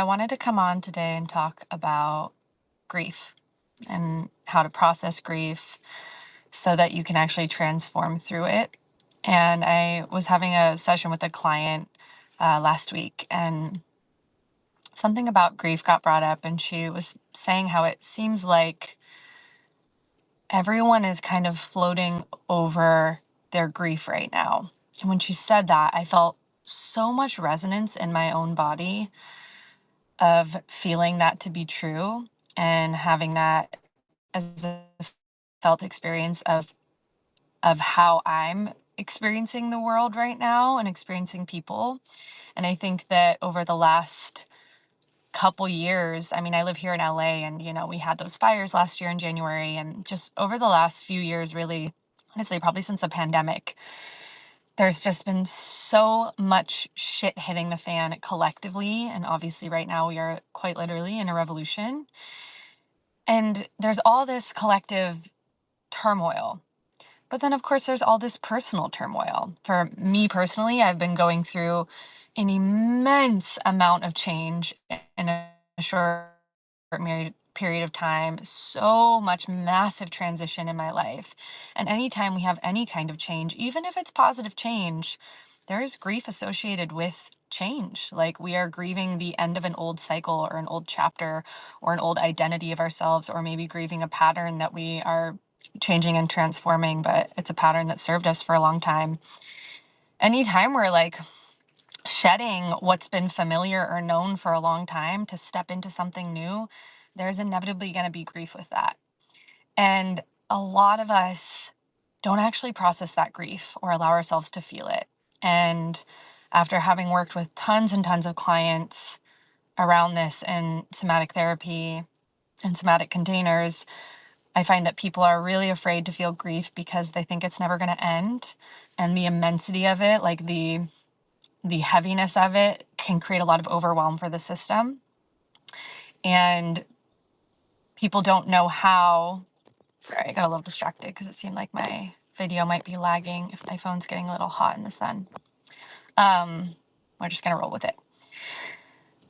I wanted to come on today and talk about grief and how to process grief so that you can actually transform through it. And I was having a session with a client last week, and something about grief got brought up, and she was saying how it seems like everyone is kind of floating over their grief right now. And when she said that, I felt so much resonance in my own body of feeling that to be true and having that as a felt experience of how I'm experiencing the world right now and experiencing people. And I think that over the last couple years, I mean, I live here in LA, and we had those fires last year in January, and just over the last few years, really, honestly, probably since the pandemic, there's just been so much shit hitting the fan collectively. And obviously, right now, we are quite literally in a revolution. And there's all this collective turmoil. But then, of course, there's all this personal turmoil. For me personally, I've been going through an immense amount of change in a short period of time, so much massive transition in my life. And anytime we have any kind of change, even if it's positive change, there is grief associated with change. Like, we are grieving the end of an old cycle or an old chapter or an old identity of ourselves, or maybe grieving a pattern that we are changing and transforming, but it's a pattern that served us for a long time. Anytime we're like shedding what's been familiar or known for a long time to step into something new, there's inevitably going to be grief with that. And a lot of us don't actually process that grief or allow ourselves to feel it. And after having worked with tons and tons of clients around this in somatic therapy and somatic containers, I find that people are really afraid to feel grief because they think it's never going to end. And the immensity of it, like the heaviness of it, can create a lot of overwhelm for the system. And people don't know how. Sorry, I got a little distracted because it seemed like my video might be lagging if my phone's getting a little hot in the sun. We're just going to roll with it.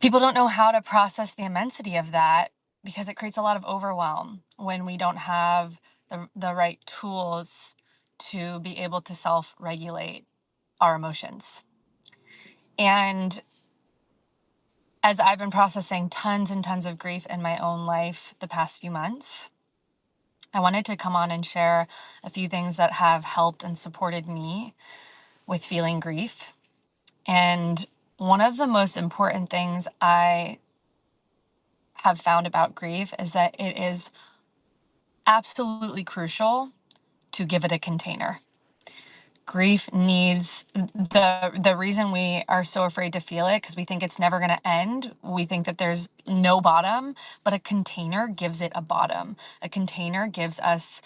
People don't know how to process the immensity of that because it creates a lot of overwhelm when we don't have the right tools to be able to self-regulate our emotions. And as I've been processing tons and tons of grief in my own life the past few months, I wanted to come on and share a few things that have helped and supported me with feeling grief. And one of the most important things I have found about grief is that it is absolutely crucial to give it a container. Grief needs the reason we are so afraid to feel it because we think it's never going to end. We think that there's no bottom, but a container gives it a bottom. A container gives us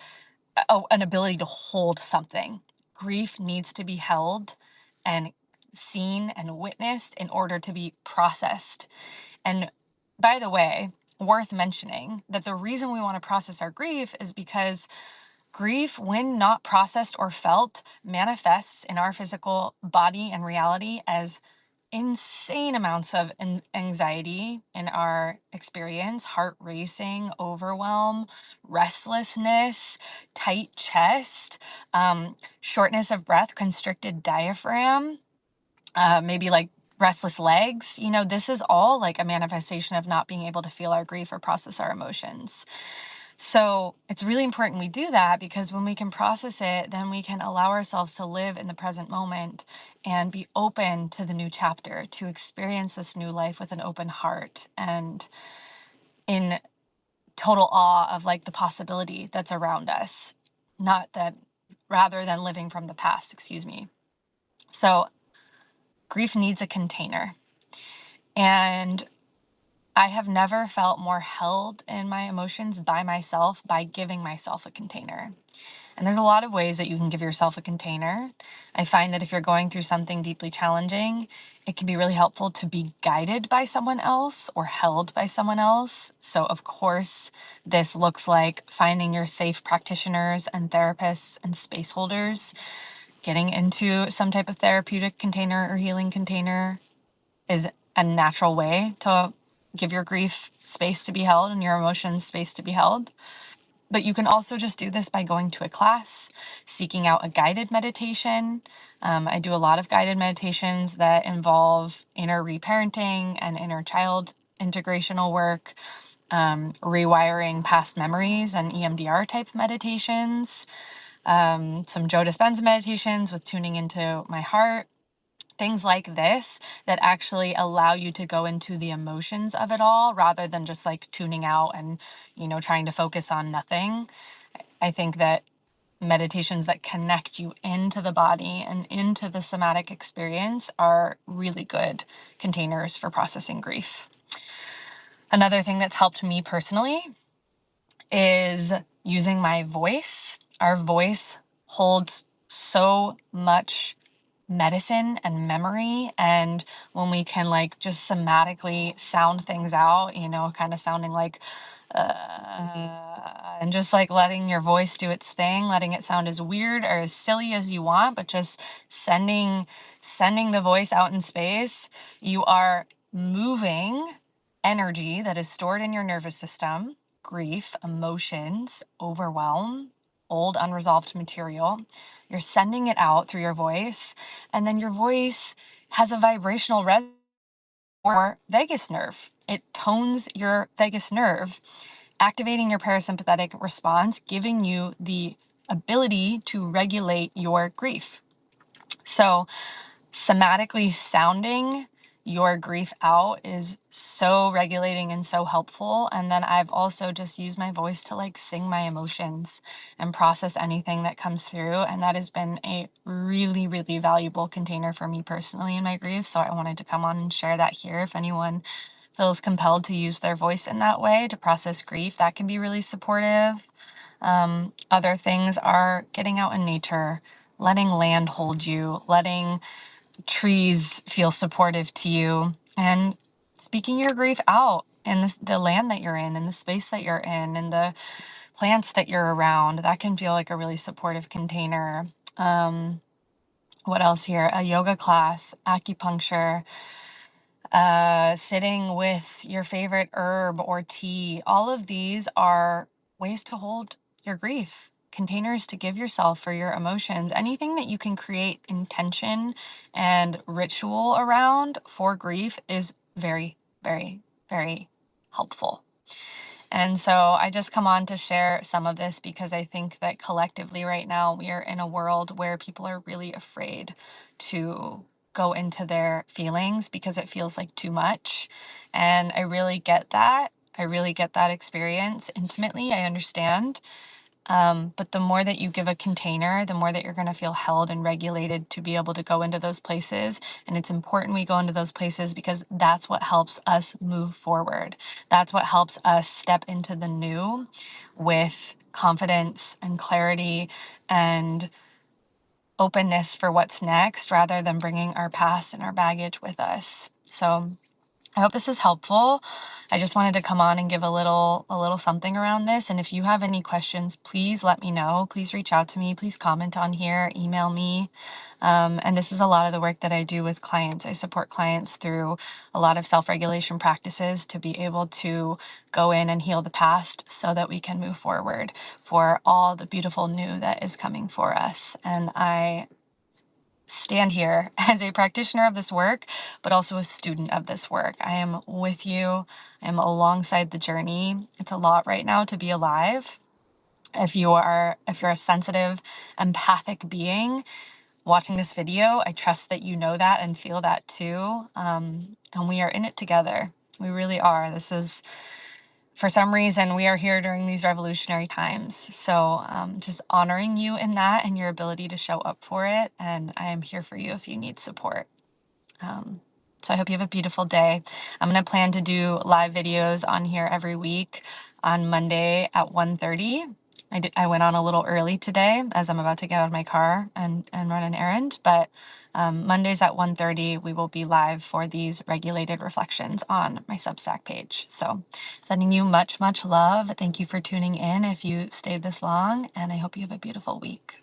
an ability to hold something. Grief needs to be held and seen and witnessed in order to be processed. And by the way, worth mentioning that the reason we want to process our grief is because grief, when not processed or felt, manifests in our physical body and reality as insane amounts of anxiety in our experience, heart racing, overwhelm, restlessness, tight chest, shortness of breath, constricted diaphragm, maybe like restless legs. This is all like a manifestation of not being able to feel our grief or process our emotions. So it's really important we do that, because when we can process it, then we can allow ourselves to live in the present moment and be open to the new chapter, to experience this new life with an open heart and in total awe of like the possibility that's around us, not that rather than living from the past, excuse me. So grief needs a container. And I have never felt more held in my emotions by myself by giving myself a container. And there's a lot of ways that you can give yourself a container. I find that if you're going through something deeply challenging, it can be really helpful to be guided by someone else or held by someone else. So, of course, this looks like finding your safe practitioners and therapists and space holders. Getting into some type of therapeutic container or healing container is a natural way to give your grief space to be held and your emotions space to be held. But you can also just do this by going to a class, seeking out a guided meditation. I do a lot of guided meditations that involve inner reparenting and inner child integrational work, rewiring past memories and EMDR type meditations, some Joe Dispenza meditations with tuning into my heart. Things like this that actually allow you to go into the emotions of it all rather than just like tuning out and, trying to focus on nothing. I think that meditations that connect you into the body and into the somatic experience are really good containers for processing grief. Another thing that's helped me personally is using my voice. Our voice holds so much medicine and memory, and when we can like just somatically sound things out, kind of sounding like and just like letting your voice do its thing, letting it sound as weird or as silly as you want, but just sending the voice out in space, you are moving energy that is stored in your nervous system, grief, emotions, overwhelm, old unresolved material. You're sending it out through your voice, and then your voice has a vibrational resonance or vagus nerve. It tones your vagus nerve, activating your parasympathetic response, giving you the ability to regulate your grief. So, somatically sounding your grief out is so regulating and so helpful. And then I've also just used my voice to like sing my emotions and process anything that comes through. And that has been a really, really valuable container for me personally in my grief. So I wanted to come on and share that here. If anyone feels compelled to use their voice in that way to process grief, that can be really supportive. Other things are getting out in nature, letting land hold you, letting trees feel supportive to you, and speaking your grief out in the land that you're in, and the space that you're in, and the plants that you're around. That can feel like a really supportive container. What else here? A yoga class, acupuncture, sitting with your favorite herb or tea. All of these are ways to hold your grief, containers to give yourself for your emotions. Anything that you can create intention and ritual around for grief is very, very, very helpful. And so I just come on to share some of this because I think that collectively right now we are in a world where people are really afraid to go into their feelings because it feels like too much. And I really get that. I really get that experience intimately. I understand. But the more that you give a container, the more that you're going to feel held and regulated to be able to go into those places. And it's important we go into those places because that's what helps us move forward. That's what helps us step into the new with confidence and clarity and openness for what's next rather than bringing our past and our baggage with us. So I hope this is helpful. I just wanted to come on and give a little something around this. And if you have any questions, please let me know. Please reach out to me. Please comment on here, email me. And this is a lot of the work that I do with clients. I support clients through a lot of self-regulation practices to be able to go in and heal the past so that we can move forward for all the beautiful new that is coming for us. And I stand here as a practitioner of this work, but also a student of this work. I am with you. I am alongside the journey. It's a lot right now to be alive. If you're a sensitive, empathic being watching this video, I trust that you know that and feel that too. And we are in it together. We really are. For some reason, we are here during these revolutionary times. So just honoring you in that and your ability to show up for it. And I am here for you if you need support. So I hope you have a beautiful day. I'm going to plan to do live videos on here every week on Monday at 1:30. I went on a little early today as I'm about to get out of my car and run an errand. But Mondays at 1:30, we will be live for these regulated reflections on my Substack page. So sending you much, much love. Thank you for tuning in if you stayed this long, and I hope you have a beautiful week.